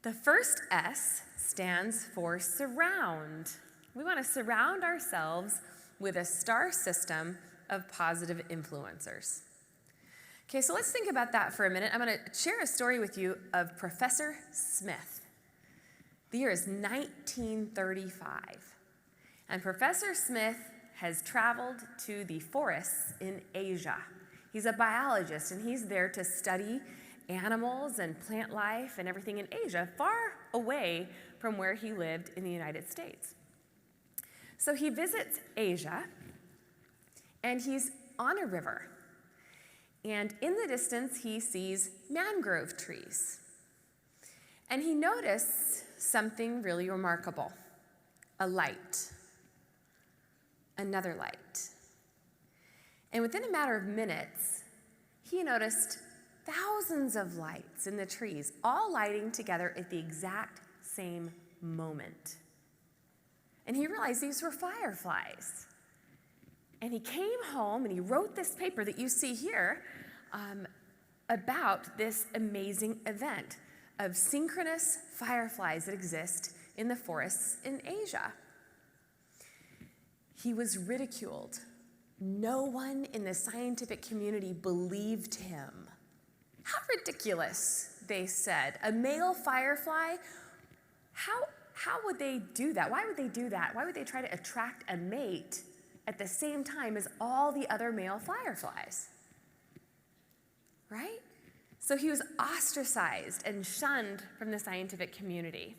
The first S stands for surround. We want to surround ourselves with a star system of positive influencers. Okay, so let's think about that for a minute. I'm going to share a story with you of Professor Smith. The year is 1935, and Professor Smith has traveled to the forests in Asia. He's a biologist, and he's there to study animals and plant life and everything in Asia, far away from where he lived in the United States. So he visits Asia, and he's on a river. And in the distance, he sees mangrove trees. And he noticed something really remarkable: a light, another light. And within a matter of minutes, he noticed thousands of lights in the trees, all lighting together at the exact same moment. And he realized these were fireflies. And he came home and he wrote this paper that you see here about this amazing event of synchronous fireflies that exist in the forests in Asia. He was ridiculed. No one in the scientific community believed him. How ridiculous, they said. A male firefly? How would they do that? Why would they do that? Why would they try to attract a mate at the same time as all the other male fireflies? Right? So he was ostracized and shunned from the scientific community.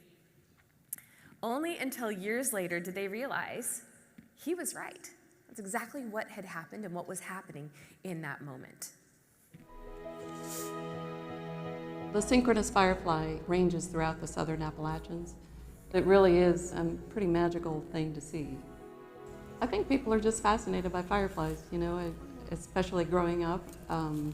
Only until years later did they realize he was right. That's exactly what had happened and what was happening in that moment. The synchronous firefly ranges throughout the southern Appalachians. It really is a pretty magical thing to see. I think people are just fascinated by fireflies, especially growing up. A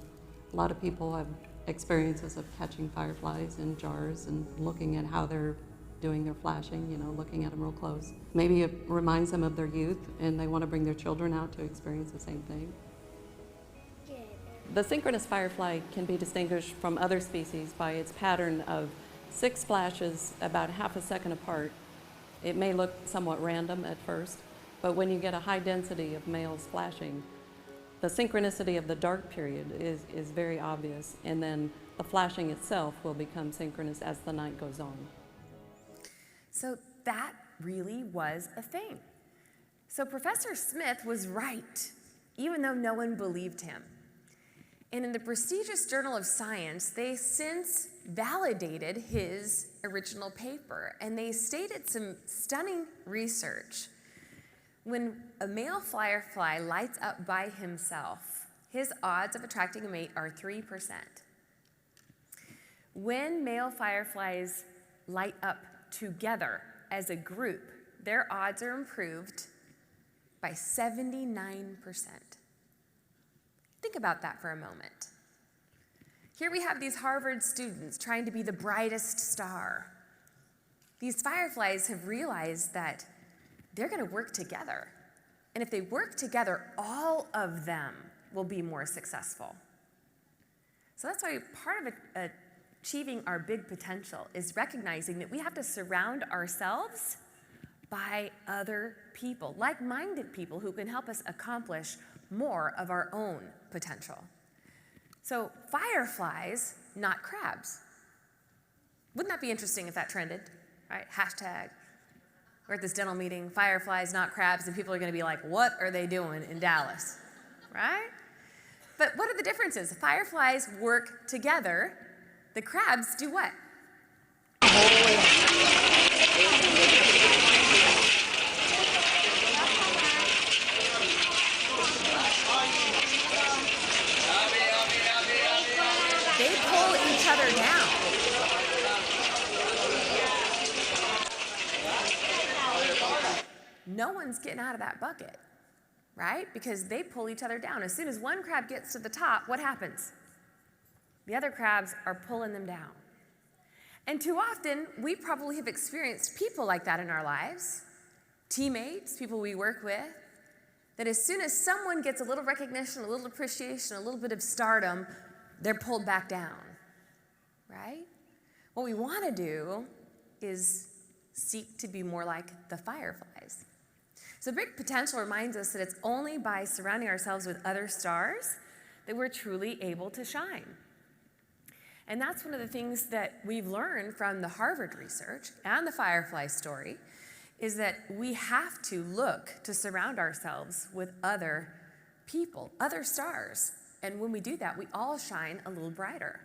lot of people have experiences of catching fireflies in jars and looking at how they're doing their flashing, looking at them real close. Maybe it reminds them of their youth and they want to bring their children out to experience the same thing. The synchronous firefly can be distinguished from other species by its pattern of 6 flashes about half a second apart. It may look somewhat random at first, but when you get a high density of males flashing, the synchronicity of the dark period is very obvious, and then the flashing itself will become synchronous as the night goes on. So that really was a thing. So Professor Smith was right, even though no one believed him. And in the prestigious Journal of Science, they since validated his original paper, and they stated some stunning research. When a male firefly lights up by himself, his odds of attracting a mate are 3%. When male fireflies light up together as a group, their odds are improved by 79%. Think about that for a moment. Here we have these Harvard students trying to be the brightest star. These fireflies have realized that they're going to work together. And if they work together, all of them will be more successful. So that's why part of achieving our big potential is recognizing that we have to surround ourselves by other people, like-minded people who can help us accomplish more of our own potential. So fireflies, not crabs. Wouldn't that be interesting if that trended? Right? Hashtag. We're at this dental meeting, fireflies, not crabs, and people are going to be like, what are they doing in Dallas? Right? But what are the differences? The fireflies work together. The crabs do what? They pull each other down. No one's getting out of that bucket, right? Because they pull each other down. As soon as one crab gets to the top, what happens? The other crabs are pulling them down. And too often, we probably have experienced people like that in our lives, teammates, people we work with, that as soon as someone gets a little recognition, a little appreciation, a little bit of stardom, they're pulled back down, right? What we want to do is seek to be more like the fireflies. So Big Potential reminds us that it's only by surrounding ourselves with other stars that we're truly able to shine. And that's one of the things that we've learned from the Harvard research and the firefly story, is that we have to look to surround ourselves with other people, other stars. And when we do that, we all shine a little brighter.